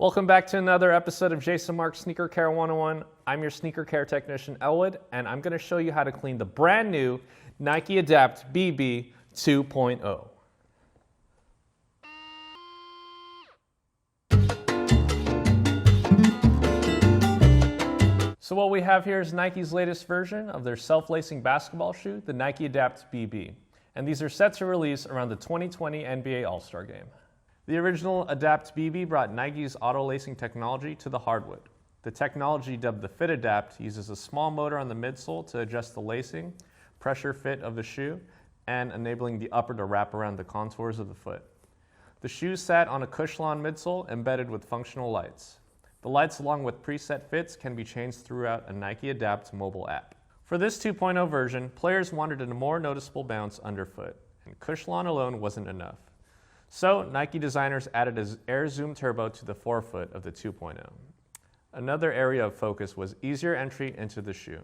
Welcome back to another episode of Jason Markk Sneaker Care 101. I'm your Sneaker Care Technician Elwood, and I'm going to show you how to clean the brand new Nike Adapt BB 2.0. So what we have here is Nike's latest version of their self-lacing basketball shoe, the Nike Adapt BB. And these are set to release around the 2020 NBA All-Star Game. The original Adapt BB brought Nike's auto-lacing technology to the hardwood. The technology, dubbed the Fit Adapt, uses a small motor on the midsole to adjust the lacing, pressure fit of the shoe, and enabling the upper to wrap around the contours of the foot. The shoe sat on a Cushlon midsole embedded with functional lights. The lights, along with preset fits, can be changed throughout a Nike Adapt mobile app. For this 2.0 version, players wanted a more noticeable bounce underfoot, and Cushlon alone wasn't enough. So Nike designers added an Air Zoom Turbo to the forefoot of the 2.0. Another area of focus was easier entry into the shoe.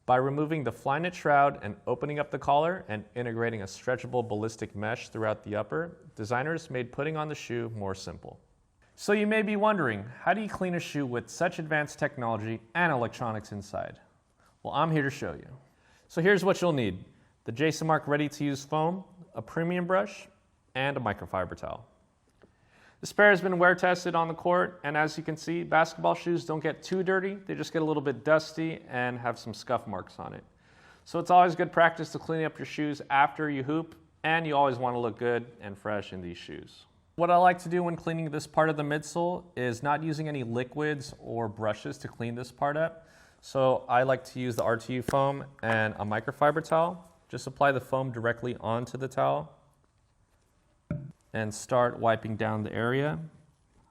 By removing the Flyknit shroud and opening up the collar and integrating a stretchable ballistic mesh throughout the upper, designers made putting on the shoe more simple. So you may be wondering, how do you clean a shoe with such advanced technology and electronics inside? Well, I'm here to show you. So here's what you'll need: the Jason Markk ready-to-use foam, a premium brush, and a microfiber towel. This pair has been wear tested on the court, and as you can see, basketball shoes don't get too dirty. They just get a little bit dusty and have some scuff marks on it. So it's always good practice to clean up your shoes after you hoop, and you always want to look good and fresh in these shoes. What I like to do when cleaning this part of the midsole is not using any liquids or brushes to clean this part up. So I like to use the RTU foam and a microfiber towel. Just apply the foam directly onto the towel and start wiping down the area.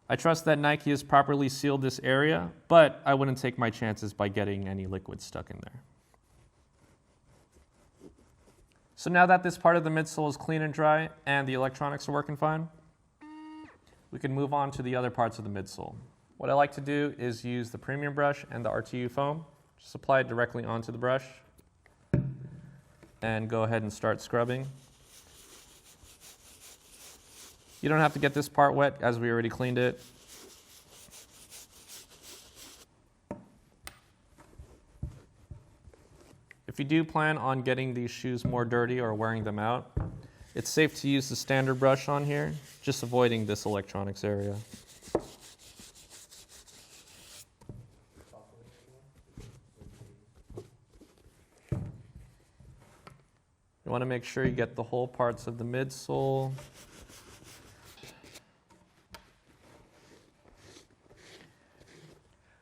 I trust that Nike has properly sealed this area, but I wouldn't take my chances by getting any liquid stuck in there. So now that this part of the midsole is clean and dry and the electronics are working fine, we can move on to the other parts of the midsole. What I like to do is use the premium brush and the RTU foam. Just apply it directly onto the brush and go ahead and start scrubbing. You don't have to get this part wet as we already cleaned it. If you do plan on getting these shoes more dirty or wearing them out, it's safe to use the standard brush on here, just avoiding this electronics area. You want to make sure you get the whole parts of the midsole.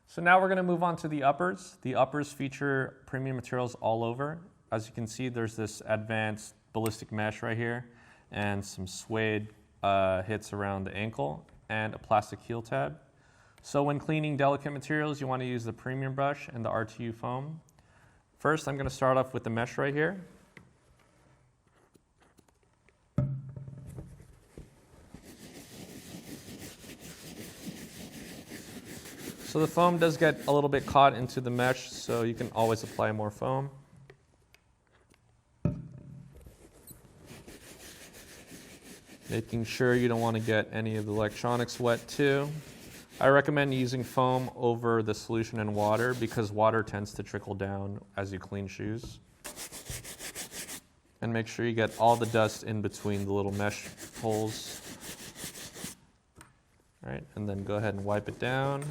So now we're going to move on to the uppers. The uppers feature premium materials all over. As you can see, there's this advanced ballistic mesh right here and some suede hits around the ankle and a plastic heel tab. So when cleaning delicate materials, you want to use the premium brush and the RTU foam. First, I'm going to start off with the mesh right here. So the foam does get a little bit caught into the mesh, so you can always apply more foam. Making sure you don't want to get any of the electronics wet too. I recommend using foam over the solution in water because water tends to trickle down as you clean shoes. And make sure you get all the dust in between the little mesh holes. All right, and then go ahead and wipe it down.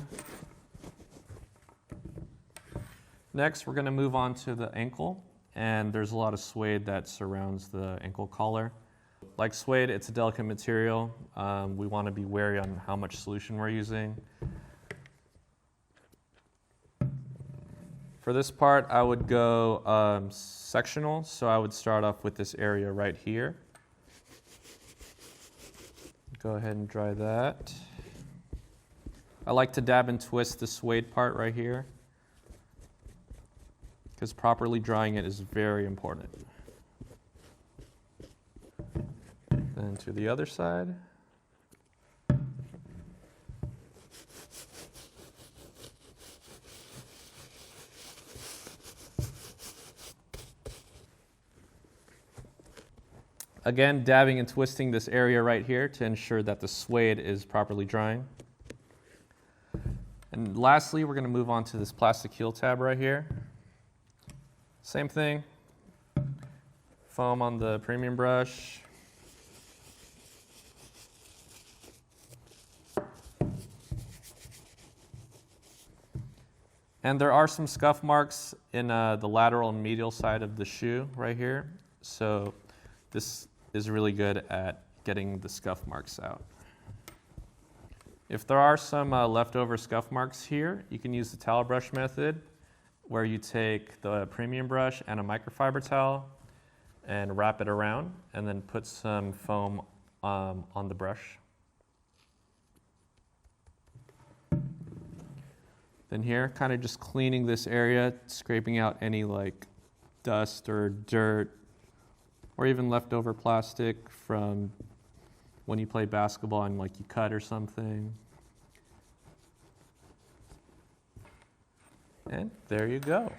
Next, we're going to move on to the ankle, and there's a lot of suede that surrounds the ankle collar. Like suede, it's a delicate material. We want to be wary on how much solution we're using. For this part, I would go sectional, so I would start off with this area right here. Go ahead and dry that. I like to dab and twist the suede part right here, because properly drying it is very important. Then to the other side. Again, dabbing and twisting this area right here to ensure that the suede is properly drying. And lastly, we're going to move on to this plastic heel tab right here. Same thing. Foam on the premium brush. And there are some scuff marks in the lateral and medial side of the shoe right here. So this is really good at getting the scuff marks out. If there are some leftover scuff marks here, you can use the towel brush method, where you take the premium brush and a microfiber towel and wrap it around and then put some foam on the brush. Then here, kind of just cleaning this area, scraping out any like dust or dirt or even leftover plastic from when you play basketball and like you cut or something. And there you go.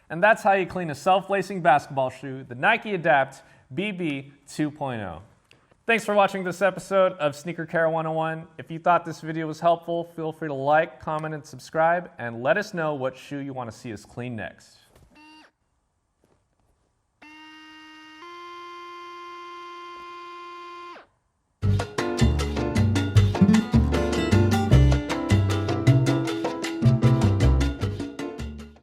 And that's how you clean a self-lacing basketball shoe, the Nike Adapt BB 2.0. Thanks for watching this episode of Sneaker Care 101. If you thought this video was helpful, feel free to like, comment, and subscribe, and let us know what shoe you want to see us clean next.